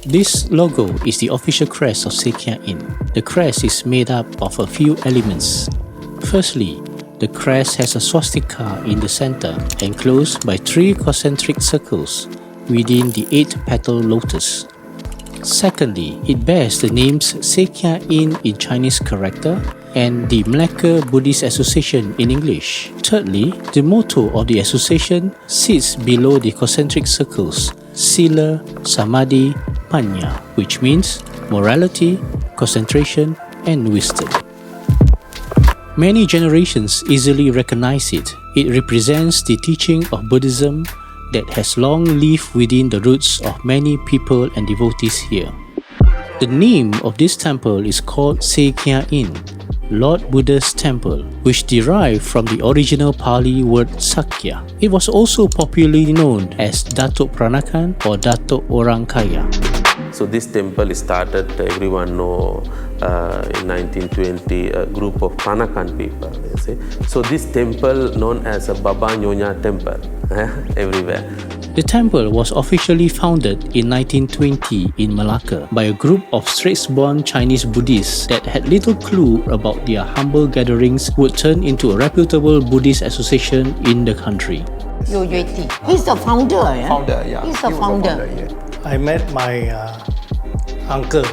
This logo is the official crest of Seck Kia Eenh. The crest is made up of a few elements. Firstly, the crest has a swastika in the center, enclosed by 3 concentric circles within the 8-petal lotus. Secondly, it bears the names Seck Kia Eenh in Chinese character and the Malacca Buddhist Association in English. Thirdly, the motto of the association sits below the concentric circles, Sila, Samadhi, Panya, which means morality, concentration, and wisdom. Many generations easily recognize it. It represents the teaching of Buddhism that has long lived within the roots of many people and devotees here. The name of this temple is called Seck Kia Eenh, Lord Buddha's Temple, which derived from the original Pali word Sakya. It was also popularly known as Datuk Peranakan or Datuk Orang Kaya. So this temple started, everyone know, in 1920, a group of Peranakan people. You see. So this temple known as a Baba Nyonya temple everywhere. The temple was officially founded in 1920 in Malacca by a group of straits-born Chinese Buddhists that had little clue about their humble gatherings would turn into a reputable Buddhist association in the country. He's the founder, yeah? Founder, yeah. He's the founder. I met my uncle,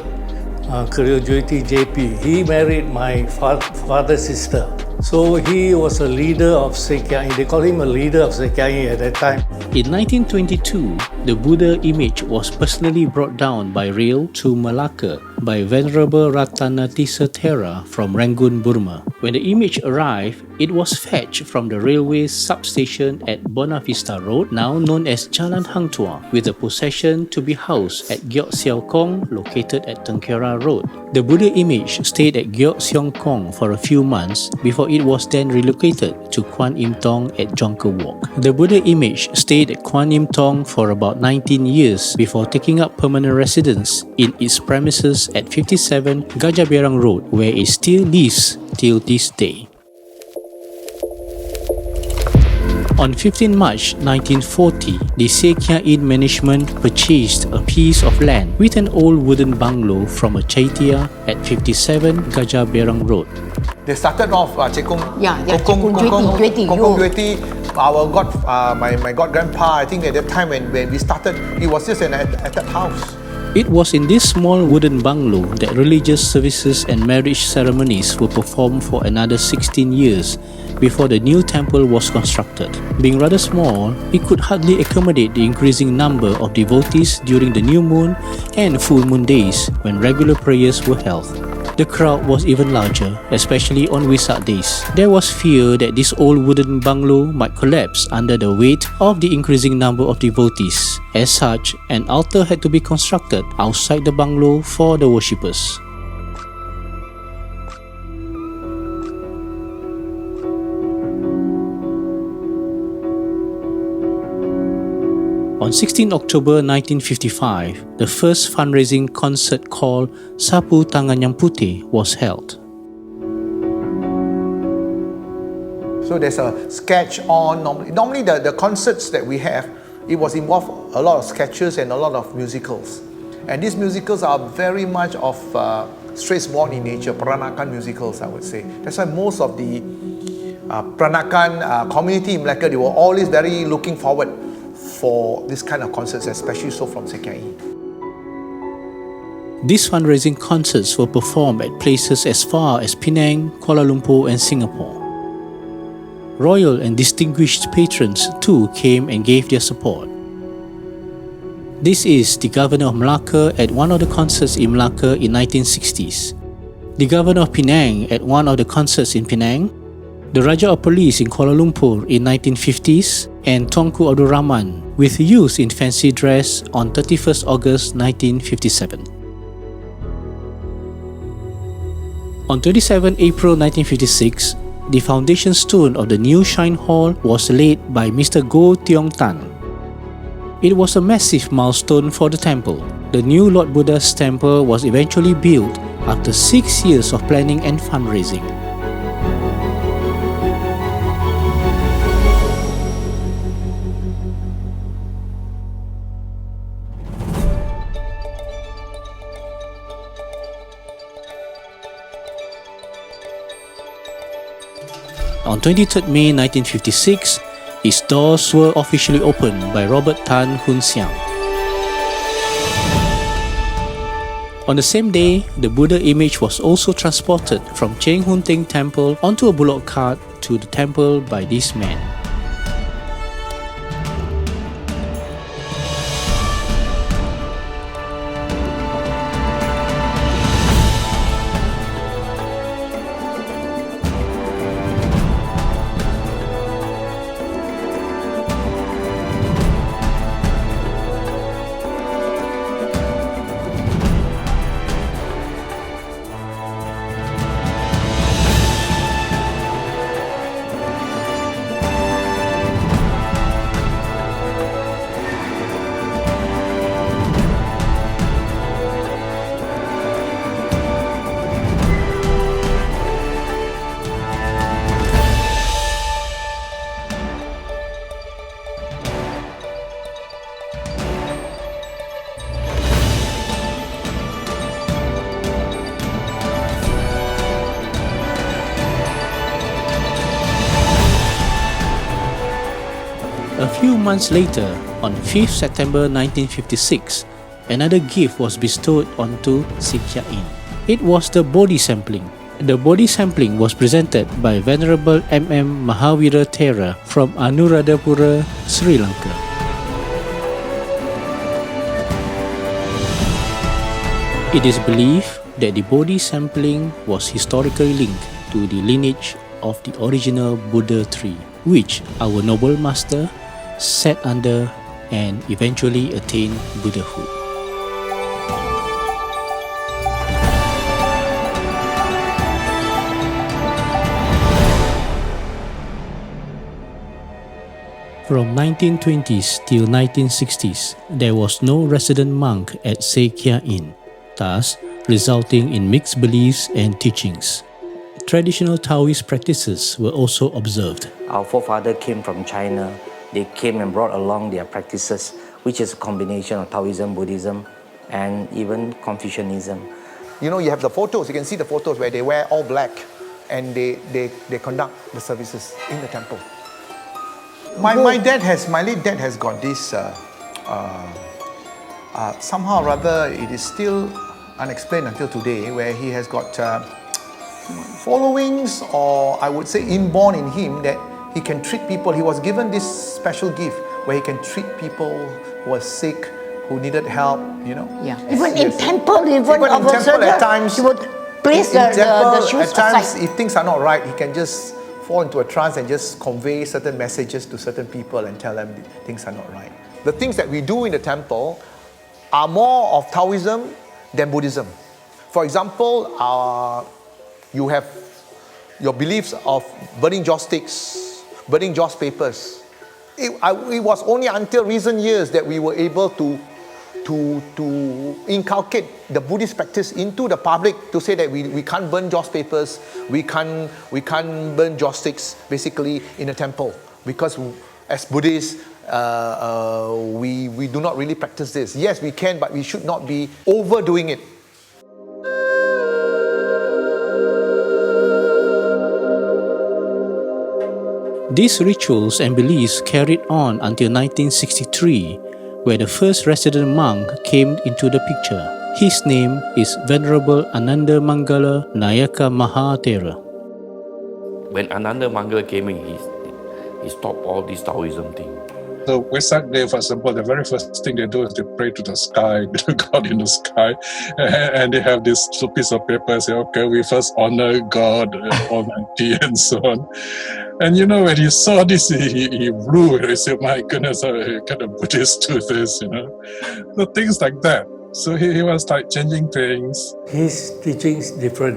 Kuryojyoti JP. He married my father's sister. So he was a leader of Seck Kia Eenh. They call him a leader of Seck Kia Eenh at that time. In 1922, the Buddha image was personally brought down by rail to Malacca by Venerable Ratanatissa Thera from Rangoon, Burma. When the image arrived, it was fetched from the railway substation at Buona Vista Road, now known as Jalan Hang Tuah, with the procession to be housed at Giok Siau Kong, located at Tengkera Road. The Buddha image stayed at Giok Siau Kong for a few months before it was then relocated to Kwan Im Tong at Jonker Walk. The Buddha image stayed at Kwan Im Tong for about 19 years before taking up permanent residence in its premises at 57 Gajah Berang Road, where it still lives till this day. On 15 March 1940, the Seck Kia Eenh management purchased a piece of land with an old wooden bungalow from a chaitya at 57 Gajah Berang Road. They started off Kong Jweti. My god-grandpa, I think at that time when we started, it was just at that house. It was in this small wooden bungalow that religious services and marriage ceremonies were performed for another 16 years before the new temple was constructed. Being rather small, it could hardly accommodate the increasing number of devotees during the new moon and full moon days when regular prayers were held. The crowd was even larger, especially on Wesak days. There was fear that this old wooden bungalow might collapse under the weight of the increasing number of devotees. As such, an altar had to be constructed outside the bungalow for the worshippers. On 16 October 1955, the first fundraising concert called Sapu Tangan Yang Putih was held. So there's a sketch on, normally the concerts that we have, it was involved a lot of sketches and a lot of musicals. And these musicals are very much of straits-born in nature, Peranakan musicals, I would say. That's why most of the Peranakan community in Malacca, they were always very looking forward for this kind of concerts, especially so from Seck Kia Eenh. These fundraising concerts were performed at places as far as Penang, Kuala Lumpur and Singapore. Royal and distinguished patrons too came and gave their support. This is the Governor of Malacca at one of the concerts in Malacca in 1960s, the Governor of Penang at one of the concerts in Penang, the Raja of Police in Kuala Lumpur in 1950s, and Tunku Abdul Rahman with youth in fancy dress on 31st August 1957. On 27 April 1956, the foundation stone of the new Shrine Hall was laid by Mr. Goh Tiong Tan. It was a massive milestone for the temple. The new Lord Buddha's temple was eventually built after 6 years of planning and fundraising. On 23 May 1956, its doors were officially opened by Robert Tan Hun Siang. On the same day, the Buddha image was also transported from Cheng Hun Ting Temple onto a bullock cart to the temple by this man. A few months later, on 5th September 1956, another gift was bestowed onto Seck Kia Eenh. It was the body sampling. The body sampling was presented by Venerable M.M. Mahavira Thera from Anuradhapura, Sri Lanka. It is believed that the body sampling was historically linked to the lineage of the original Buddha tree, which our noble master sat under and eventually attained Buddhahood. From 1920s till 1960s, there was no resident monk at Seck Kia Eenh, thus resulting in mixed beliefs and teachings. Traditional Taoist practices were also observed. Our forefathers came from China. They came and brought along their practices, which is a combination of Taoism, Buddhism, and even Confucianism. You know, you have the photos, you can see the photos where they wear all black and they conduct the services in the temple. My late dad has got this, somehow or other it is still unexplained until today, where he has got followings, or I would say inborn in him, that he can treat people. He was given this special gift where he can treat people who are sick, who needed help, you know. Yeah. Even in Yes. temple, Even in temple at times, he would place in the temple, shoes at times, aside. if things are not right, he can just fall into a trance and just convey certain messages to certain people and tell them things are not right. The things that we do in the temple are more of Taoism than Buddhism. For example, you have your beliefs of burning joss sticks, burning joss papers. It was only until recent years that we were able to inculcate the Buddhist practice into the public, to say that we can't burn joss papers, we can't burn joss sticks basically in a temple, because as Buddhists we do not really practice this. Yes, we can, but we should not be overdoing it. These rituals and beliefs carried on until 1963, where the first resident monk came into the picture. His name is Venerable Ananda Mangala Nayaka Mahathera. When Ananda Mangala came in, he stopped all this Taoism thing. The Vesak Day, for example, the very first thing they do is they pray to the sky, to God in the sky, and they have this piece of paper, say, okay, we first honor God Almighty and so on. And you know, when he saw this, he blew it. He said, my goodness, can a Buddhist do this, you know? So things like that. So he was like changing things. His teaching is different.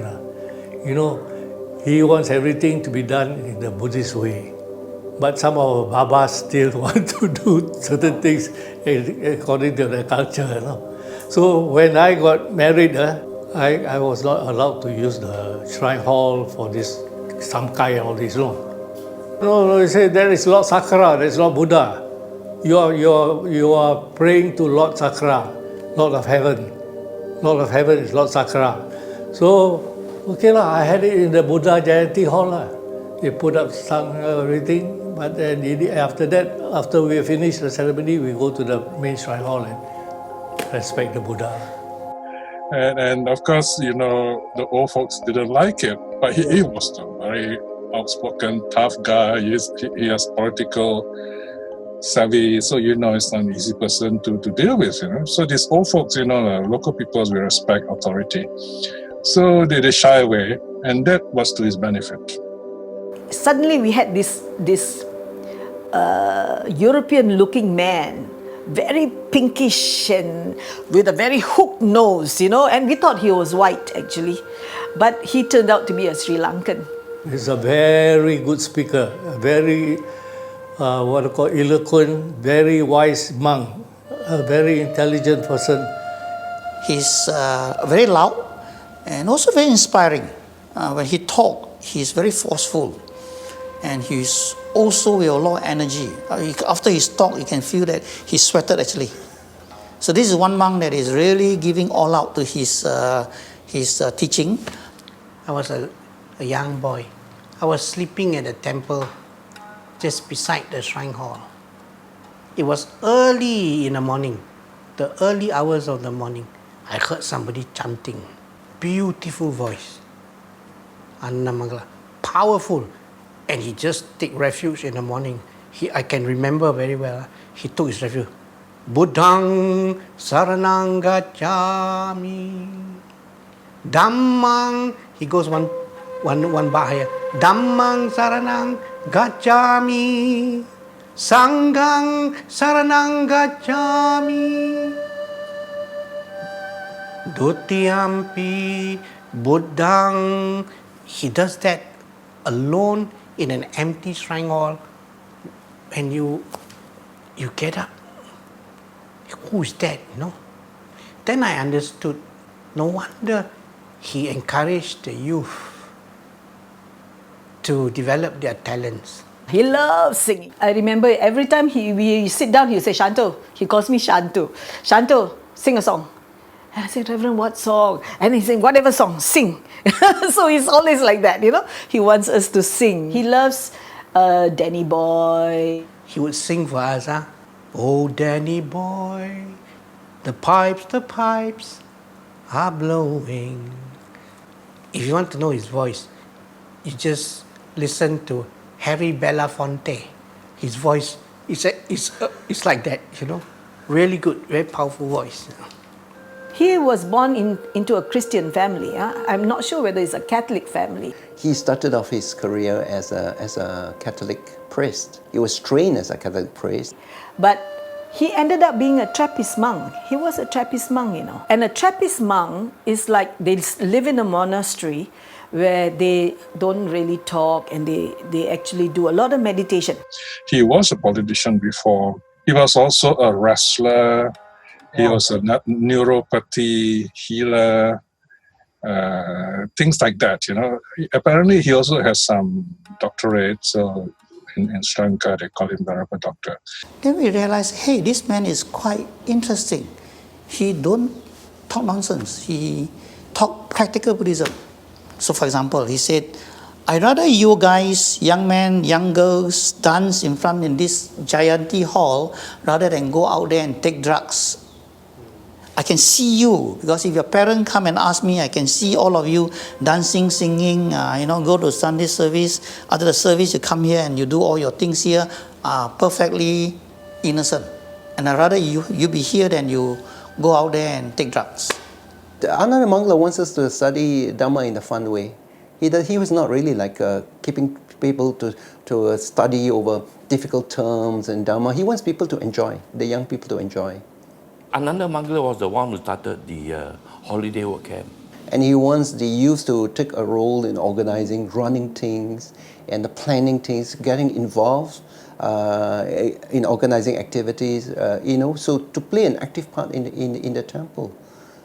You know, he wants everything to be done in the Buddhist way. But some of our Babas still want to do certain things according to their culture, you know. So when I got married, I was not allowed to use the shrine hall for this Samkai and all this, no. No, he said, there is Lord Sakra, there is Lord Buddha. You are praying to Lord Sakra, Lord of Heaven. Lord of Heaven is Lord Sakra. So, okay lah, I had it in the Buddha Jayanti Hall lah. They put up sung everything, but then after that, after we finish the ceremony, we go to the main shrine hall and respect the Buddha. And of course, you know, the old folks didn't like it, but he was a very outspoken, tough guy. He has political savvy, so you know, it's not an easy person to deal with, you know. So these old folks, you know, local peoples will respect authority. So they shy away, and that was to his benefit. Suddenly we had this European-looking man, very pinkish and with a very hooked nose, you know, and we thought he was white actually, but he turned out to be a Sri Lankan. He's a very good speaker, a very eloquent, very wise monk, a very intelligent person. He's very loud and also very inspiring. When he talks, he's very forceful. And he's also with a lot of energy. After his talk, you can feel that he sweated actually. So this is one monk that is really giving all out to his teaching. I was a young boy. I was sleeping at the temple just beside the shrine hall. It was early in the morning, the early hours of the morning. I heard somebody chanting. Beautiful voice. Annamangala. Powerful. And he just take refuge in the morning. I can remember very well. He took his refuge. Buddhang saranang gacchami. Dhammang. He goes one bar higher. Dhammang saranang gacchami. Sanghang saranang gacchami. Dutiyampi Buddhang. He does that alone in an empty shrine hall. When you get up, who is that, you know? Then I understood, no wonder he encouraged the youth to develop their talents. He loves singing. I remember every time we sit down, he'll say, Shanto. He calls me Shanto. Shanto, sing a song. And I said, Reverend, what song? And he's saying, whatever song, sing. So he's always like that, you know. He wants us to sing. He loves Danny Boy. He would sing for us, huh? Oh, Danny Boy, the pipes are blowing. If you want to know his voice, you just listen to Harry Belafonte. His voice is like that, you know. Really good, very powerful voice. You know. He was born into a Christian family. Huh? I'm not sure whether it's a Catholic family. He started off his career as a Catholic priest. He was trained as a Catholic priest. But he ended up being a Trappist monk. He was a Trappist monk, you know. And a Trappist monk is like they live in a monastery where they don't really talk and they actually do a lot of meditation. He was a politician before. He was also a wrestler. He was a neuropathy healer, things like that, you know. Apparently, he also has some doctorate, so in Sri Lanka, they call him Venerable Doctor. Then we realized, hey, this man is quite interesting. He don't talk nonsense. He talk practical Buddhism. So, for example, he said, I'd rather you guys, young men, young girls, dance in front in this Jayanti hall rather than go out there and take drugs. I can see you, because if your parents come and ask me, I can see all of you dancing, singing, go to Sunday service. After the service, you come here and you do all your things here, perfectly innocent. And I'd rather you be here than you go out there and take drugs. Ananda Mangala wants us to study Dhamma in a fun way. He was not really like keeping people to study over difficult terms and Dhamma. He wants people to enjoy, the young people to enjoy. Ananda Mangala was the one who started the holiday work camp. And he wants the youth to take a role in organizing, running things, and planning things, getting involved in organizing activities, so to play an active part in the temple.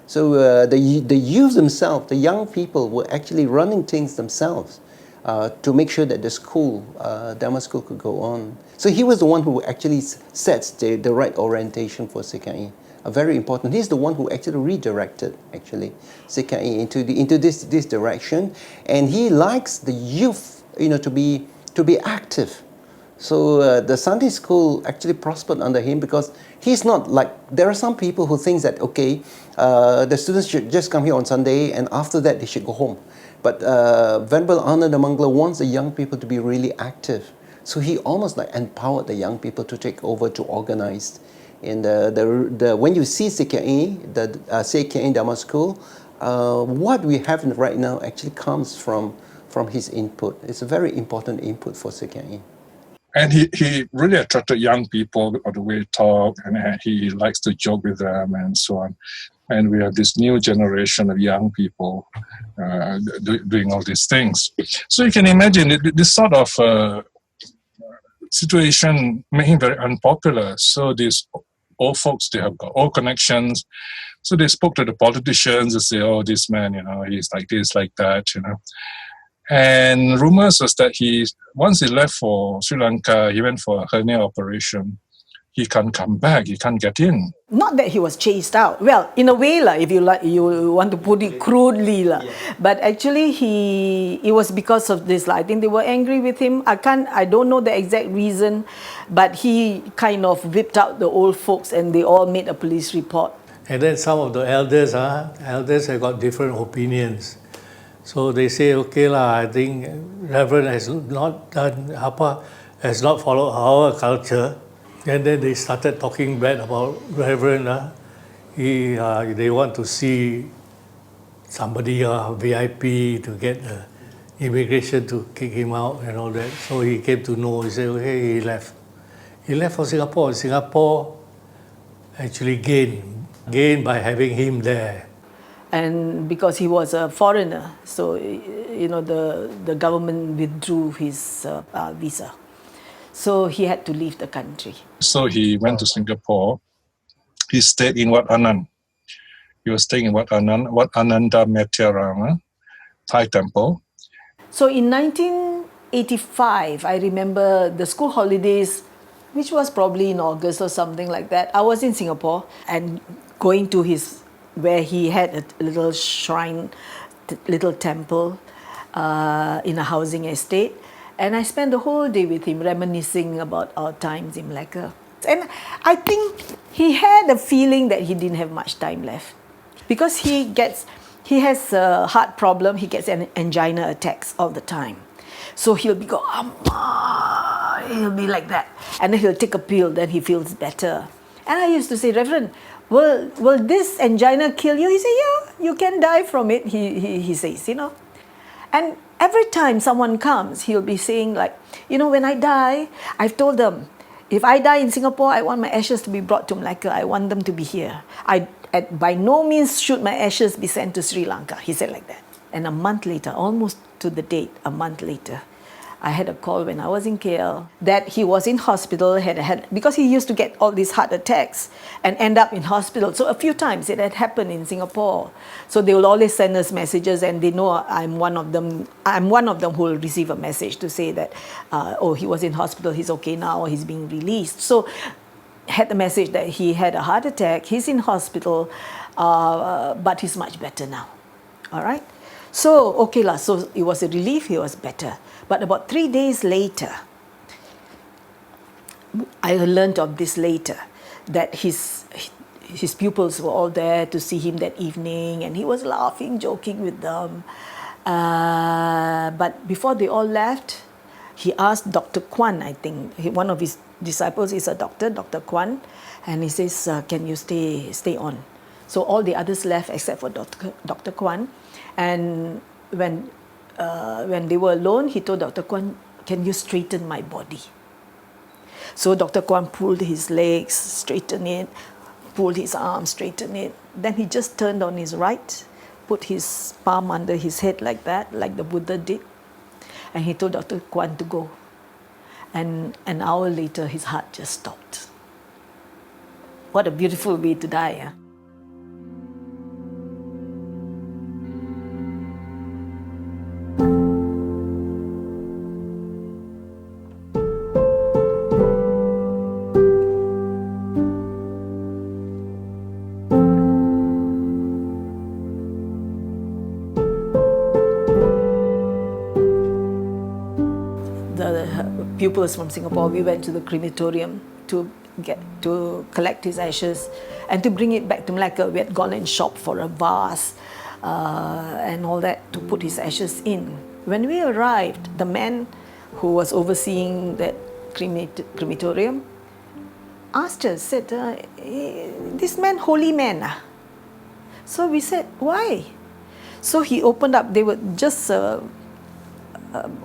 So the youth themselves, the young people, were actually running things themselves to make sure that the school, Dhamma school, could go on. So he was the one who actually sets the right orientation for Seck Kia Eenh. Very important. He's the one who actually redirected Seck Kia Eenh into this direction, and he likes the youth to be active. So the Sunday school actually prospered under him because he's not like, there are some people who think that, okay, the students should just come here on Sunday and after that they should go home. But Venerable Ananda Mangala wants the young people to be really active. So he almost like empowered the young people to take over, to organize. And when you see Seck Kia Eenh, the Seck Kia Eenh Dharma School, what we have right now actually comes from his input. It's a very important input for Seck Kia Eenh. And he really attracted young people on the way he talk, and he likes to joke with them and so on. And we have this new generation of young people doing all these things. So you can imagine this sort of situation made him very unpopular. So these old folks, they have got old connections. So they spoke to the politicians and say, oh, this man, he's like this, like that, And rumors was that once he left for Sri Lanka, he went for a hernia operation. He can't come back. He can't get in. Not that he was chased out. Well, in a way, if you want to put it crudely, but actually it was because of this. I think they were angry with him. I don't know the exact reason, but he kind of whipped out the old folks, and they all made a police report. And then some of the elders have got different opinions. So they say, okay I think Reverend has not followed our culture. And then they started talking bad about Reverend. They want to see somebody, VIP, to get immigration to kick him out and all that. So he came to know, he said, okay, he left. He left for Singapore. Singapore actually gained by having him there. And because he was a foreigner, so the government withdrew his visa. So he had to leave the country. So he went to Singapore. He stayed in Wat Anand. He was staying in Wat Ananda Metyarama, Thai temple. So in 1985, I remember the school holidays, which was probably in August or something like that. I was in Singapore and going to where he had a little shrine, little temple in a housing estate. And I spent the whole day with him reminiscing about our times in Malacca. And I think he had a feeling that he didn't have much time left. Because he has a heart problem, he gets angina attacks all the time. So he'll be he'll be like that. And then he'll take a pill, then he feels better. And I used to say, Reverend, will this angina kill you? He said, yeah, you can die from it, he says, And every time someone comes, he'll be saying when I die, I've told them, if I die in Singapore, I want my ashes to be brought to Malacca. I want them to be here. By no means should my ashes be sent to Sri Lanka. He said like that. And a month later, almost to the date, a month later, I had a call when I was in KL that he was in hospital, because he used to get all these heart attacks and end up in hospital. So a few times it had happened in Singapore. So they will always send us messages, and they know I'm one of them. I'm one of them who will receive a message to say that, he was in hospital, he's okay now, he's being released. So had the message that he had a heart attack, he's in hospital, but he's much better now. All right? So, so it was a relief, he was better. But about 3 days later, I learned of this later, that his pupils were all there to see him that evening, and he was laughing, joking with them. But before they all left, he asked Dr. Kwan, I think, one of his disciples is a doctor, Dr. Kwan, and he says, can you stay on? So all the others left except for Dr. Kwan. And when they were alone, he told Dr. Kwan, can you straighten my body? So Dr. Kwan pulled his legs, straightened it, pulled his arms, straightened it. Then he just turned on his right, put his palm under his head like that, like the Buddha did. And he told Dr. Kwan to go. And an hour later, his heart just stopped. What a beautiful way to die, huh? the pupils from Singapore, we went to the crematorium to collect his ashes and to bring it back to Malacca. We had gone and shopped for a vase and all that to put his ashes in. When we arrived, the man who was overseeing that crematorium asked us, said, this man, holy man. So we said, why? So he opened up, they were just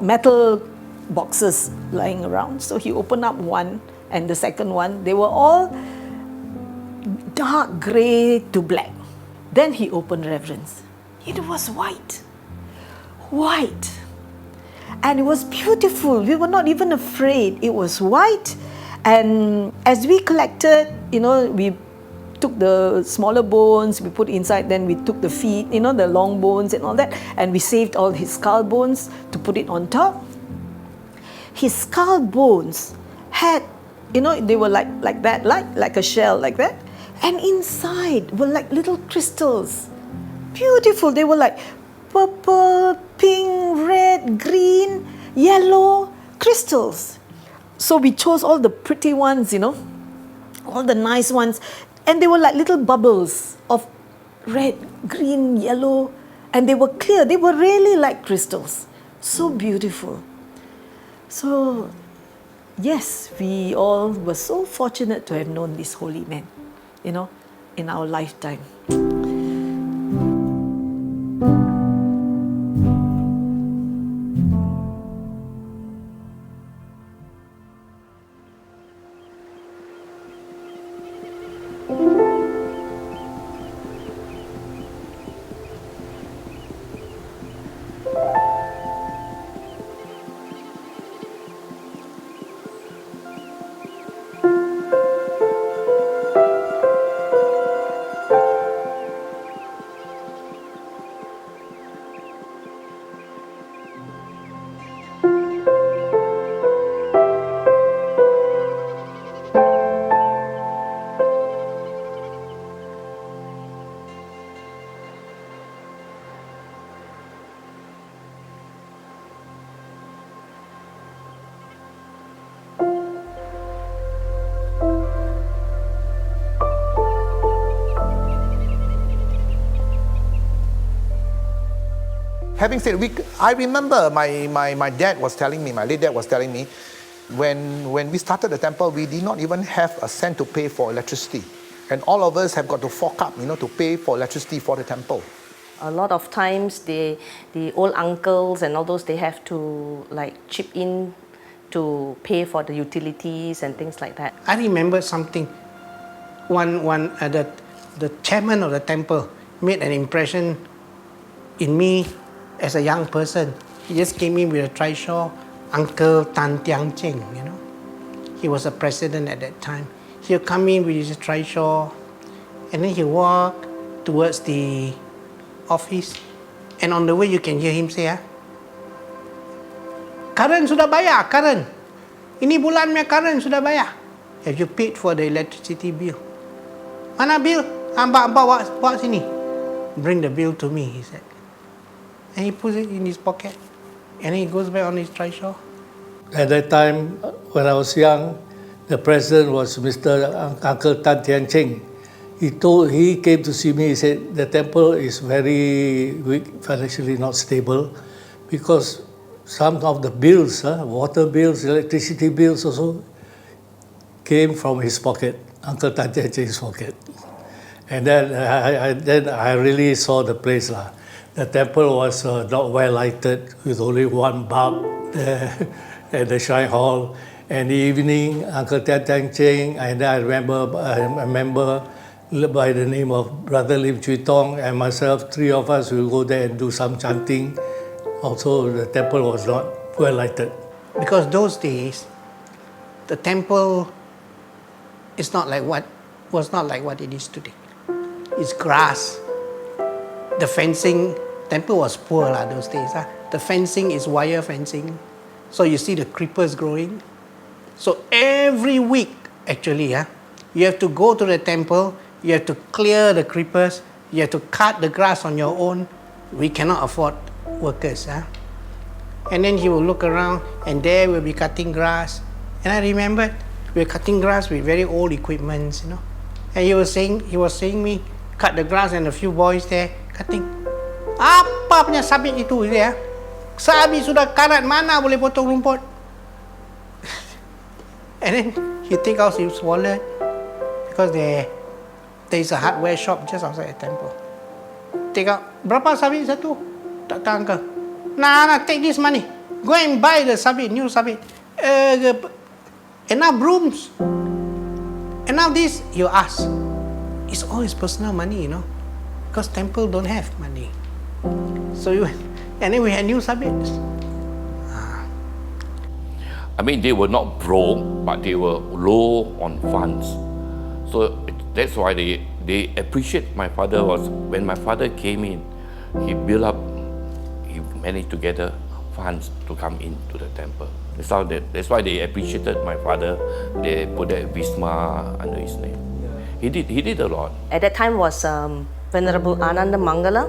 metal boxes lying around. So he opened up one, and the second one, they were all dark grey to black. Then he opened Reverence. It was white. White. And it was beautiful. We were not even afraid. It was white. And as we collected, we took the smaller bones, we put inside, then we took the feet, the long bones and all that, and we saved all his skull bones to put it on top. His skull bones had, they were like that, like a shell, like that. And inside were like little crystals. Beautiful. They were like purple, pink, red, green, yellow crystals. So we chose all the pretty ones, all the nice ones. And they were like little bubbles of red, green, yellow. And they were clear. They were really like crystals. So beautiful. So, yes, we all were so fortunate to have known this holy man, in our lifetime. Having said, I remember my dad was telling me, my late dad was telling me, when we started the temple, we did not even have a cent to pay for electricity. And all of us have got to fork up, to pay for electricity for the temple. A lot of times, the old uncles and all those, they have to chip in to pay for the utilities and things like that. I remember something. The chairman of the temple made an impression in me as a young person. He just came in with a trishaw, Uncle Tan Tiang Cheng, He was a president at that time. He'll come in with his trishaw, and then he'll walk towards the office. And on the way, you can hear him say, Karen sudah bayar, Karen. Ini bulan punya Karen sudah bayar. Have you paid for the electricity bill? Mana bill? Ambak bawa sini. Bring the bill to me, he said. And he puts it in his pocket. And he goes back on his trishaw. At that time, when I was young, the president was Mr. Uncle Tan Tian Cheng. He came to see me, he said, the temple is very weak, financially not stable, because some of the bills, water bills, electricity bills also, came from his pocket, Uncle Tan Tian Cheng's pocket. And then I really saw the place. The temple was not well lighted, with only one bulb there at the shrine hall. And the evening, Uncle Tan Tian Cheng, and I remember a member by the name of Brother Lim Chui Tong and myself, three of us will go there and do some chanting. Also, the temple was not well lighted. Because those days, the temple was not like what it is today. It's grass. The fencing, temple was poor those days. The fencing is wire fencing. So you see the creepers growing. So every week, actually, you have to go to the temple, you have to clear the creepers, you have to cut the grass on your own. We cannot afford workers. And then he will look around, and there we'll be cutting grass. And I remembered we were cutting grass with very old equipment, you know. And he was saying me, cut the grass, and a few boys there cutting. Apa punya sabit itu dia? Sabit sudah karat, mana boleh potong rumput? And then he take out his wallet because there is a hardware shop just outside the temple. Take out, berapa sabit satu? Tak tahu uncle. Nah, take this money. Go and buy the sabit, new sabit. Enough brooms. Enough this. You ask. It's all his personal money, you know. Because temple don't have money. So you, and then we had new sabits. I mean, they were not broke, but they were low on funds. So that's why they appreciate my father. Was when my father came in, he managed to gather funds to come into the temple. That's why they appreciated my father. They put that Visma under his name. He did a lot. At that time was Venerable Ananda Mangala.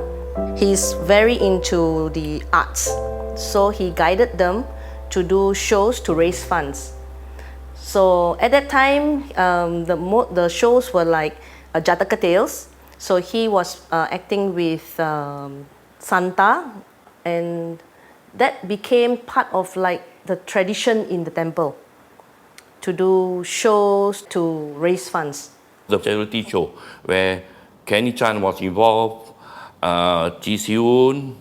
He's very into the arts, so he guided them to do shows to raise funds. So at that time, the shows were like Jataka Tales. So he was acting with Santa, and that became part of like the tradition in the temple to do shows to raise funds. The charity show where Kenny Chan was involved, Chi Siun,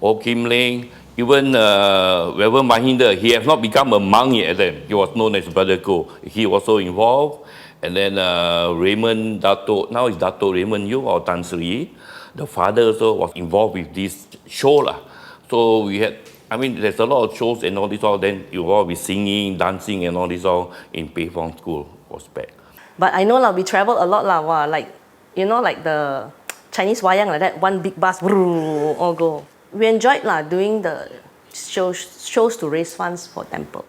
O Kim Ling, even Reverend Mahinda. He has not become a monk yet then. He was known as Brother Ko. He also involved. And then Raymond Dato, now it's Dato Raymond Yu or Tan Sri. The father also was involved with this show lah. So we had, I mean, there's a lot of shows and all this all. Then involved with singing, dancing and all this all in Pei Fong School was back. But I know lah, we travel a lot lah. Wow, like, you know, like the Chinese wayang like that, one big bus, all go. We enjoyed lah doing the shows to raise funds for temple.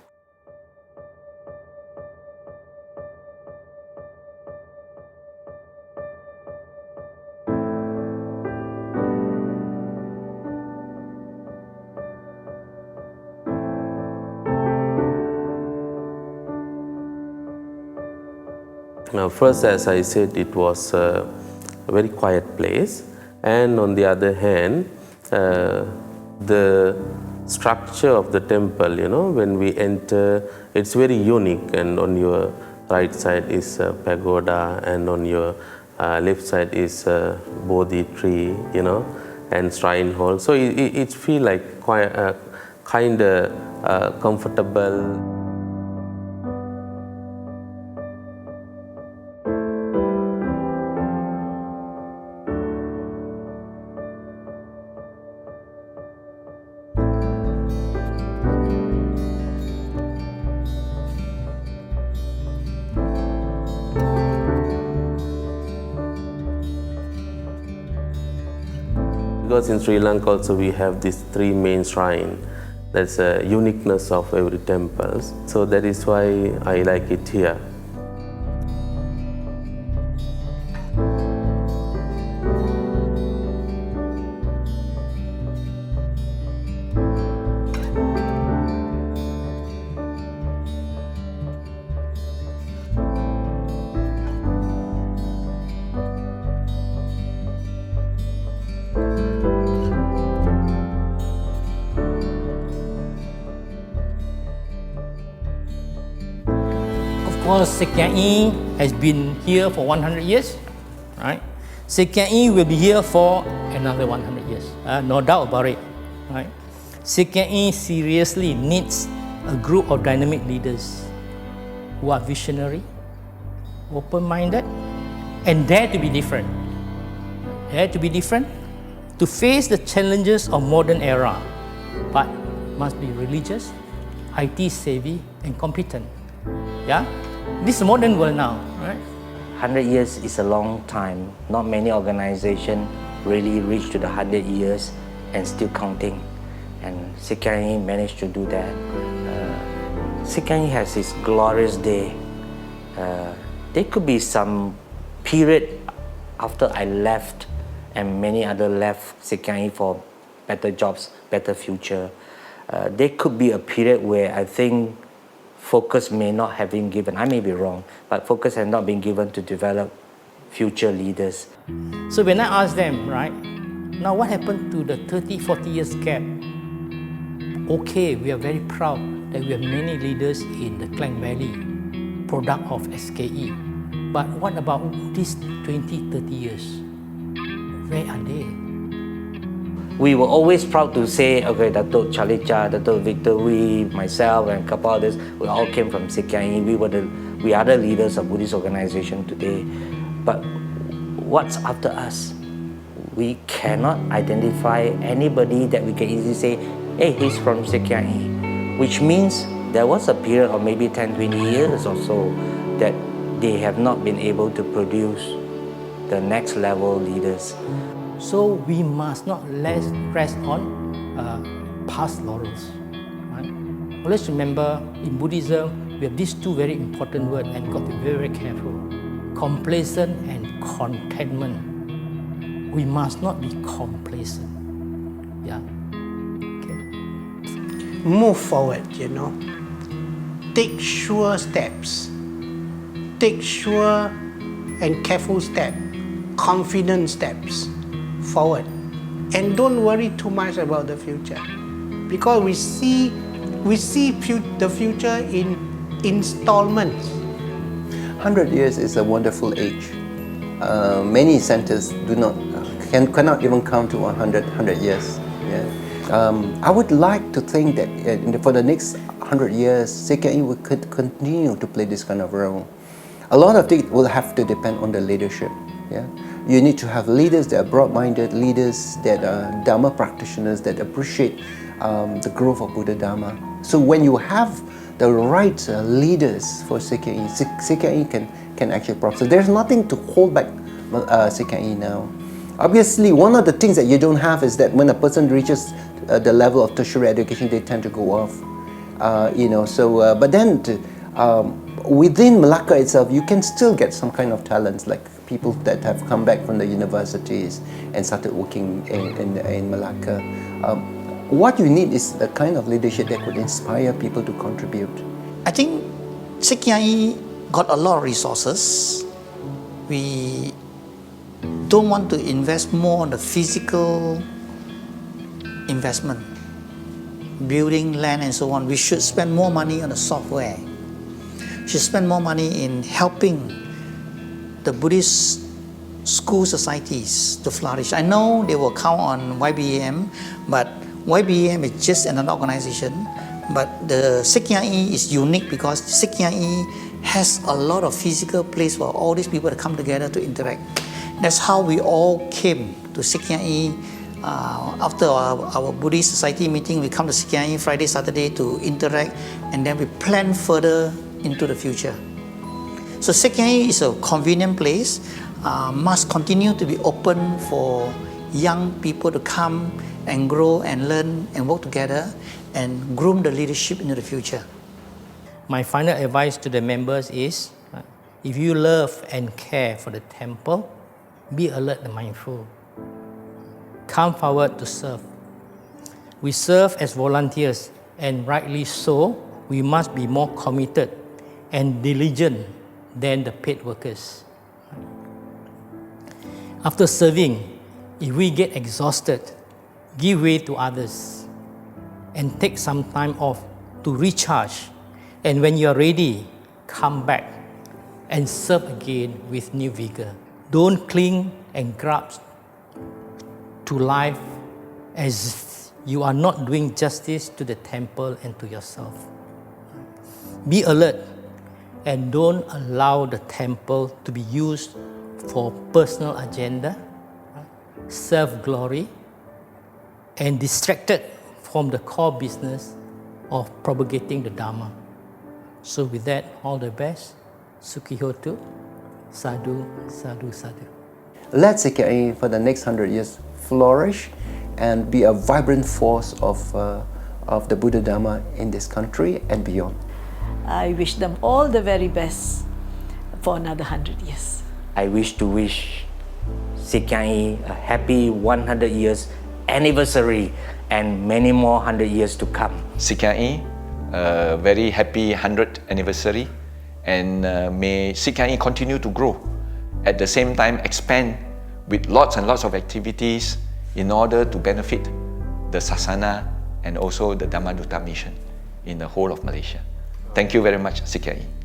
Now, first, as I said, it was a very quiet place, and on the other hand, the structure of the temple, you know, when we enter, it's very unique, and on your right side is a pagoda, and on your left side is a Bodhi tree, you know, and shrine hall. So it feels like quite kind of comfortable. Because in Sri Lanka also we have these three main shrines. That's a uniqueness of every temple. So that is why I like it here. Of course, Seck Kia Eenh has been here for 100 years, right? Seck Kia Eenh will be here for another 100 years, no doubt about it, right? Seck Kia Eenh seriously needs a group of dynamic leaders who are visionary, open-minded, and dare to be different. Dare to be different, to face the challenges of modern era, but must be religious, IT savvy, and competent. Yeah? This modern world now, right? 100 years is a long time. Not many organizations really reach to the 100 years and still counting. And Seck Kia Eenh managed to do that. Seck Kia Eenh has its glorious day. There could be some period after I left and many other left Seck Kia Eenh for better jobs, better future. there could be a period where I think focus may not have been given. I may be wrong, but focus has not been given to develop future leaders. So when I ask them, right, now what happened to the 30, 40 years gap? Okay, we are very proud that we have many leaders in the Klang Valley, product of SKE. But what about these 20, 30 years? Where are they? We were always proud to say, okay, Datuk Charlie Cha, Datuk Victor Wee, myself, and a couple others, we all came from Seck Kia Eenh. We are the leaders of Buddhist organization today. But what's after us? We cannot identify anybody that we can easily say, hey, he's from Seck Kia Eenh. Which means there was a period of maybe 10, 20 years or so that they have not been able to produce the next level leaders. So we must not rest on past laurels. Right? Let's remember, in Buddhism, we have these two very important words and got to be very, very careful. Complacent and contentment. We must not be complacent. Yeah. Okay. Move forward, you know. Take sure steps. Take sure and careful steps. Confident steps forward. And don't worry too much about the future. Because we see the future in installments. 100 years is a wonderful age. Many centers cannot even count to 100 years. Yeah. I would like to think that for the next 100 years, Seck Kia Eenh will continue to play this kind of role. A lot of it will have to depend on the leadership. Yeah? You need to have leaders that are broad-minded, leaders that are Dharma practitioners that appreciate the growth of Buddha Dharma. So when you have the right leaders for Seck Kia Eenh, Seck Kia Eenh can actually prosper. So there's nothing to hold back Seck Kia Eenh now. Obviously, one of the things that you don't have is that when a person reaches the level of tertiary education, they tend to go off. But then within Malacca itself, you can still get some kind of talents, like people that have come back from the universities and started working in Malacca. What you need is the kind of leadership that could inspire people to contribute. I think Seck Kia Eenh got a lot of resources. We don't want to invest more on the physical investment, building land and so on. We should spend more money on the software. We should spend more money in helping the Buddhist school societies to flourish. I know they will count on YBAM, but YBAM is just another organization. But the Seck Kia Eenh is unique because Seck Kia Eenh has a lot of physical place for all these people to come together to interact. That's how we all came to Seck Kia Eenh. After our Buddhist society meeting, we come to Seck Kia Eenh Friday, Saturday to interact, and then we plan further into the future. So Seck Kia Eenh is a convenient place, must continue to be open for young people to come and grow and learn and work together and groom the leadership into the future. My final advice to the members is, if you love and care for the temple, be alert and mindful. Come forward to serve. We serve as volunteers, and rightly so, we must be more committed and diligent than the paid workers. After serving, if we get exhausted, give way to others and take some time off to recharge. And when you are ready, come back and serve again with new vigor. Don't cling and grasp to life as you are not doing justice to the temple and to yourself. Be alert and don't allow the temple to be used for personal agenda, self-glory, and distracted from the core business of propagating the Dharma. So with that, all the best. Sukhi Hotu. Sadhu, sadhu, sadhu. Let Seck Kia Eenh for the next 100 years flourish and be a vibrant force of the Buddha Dharma in this country and beyond. I wish them all the very best for another 100 years. I wish Seck Kia Eenh a happy 100 years anniversary and many more 100 years to come. Seck Kia Eenh a very happy 100th anniversary, and may Seck Kia Eenh continue to grow. At the same time, expand with lots and lots of activities in order to benefit the Sasana and also the Dhamma Duta mission in the whole of Malaysia. Thank you very much, Seck Kia Eenh.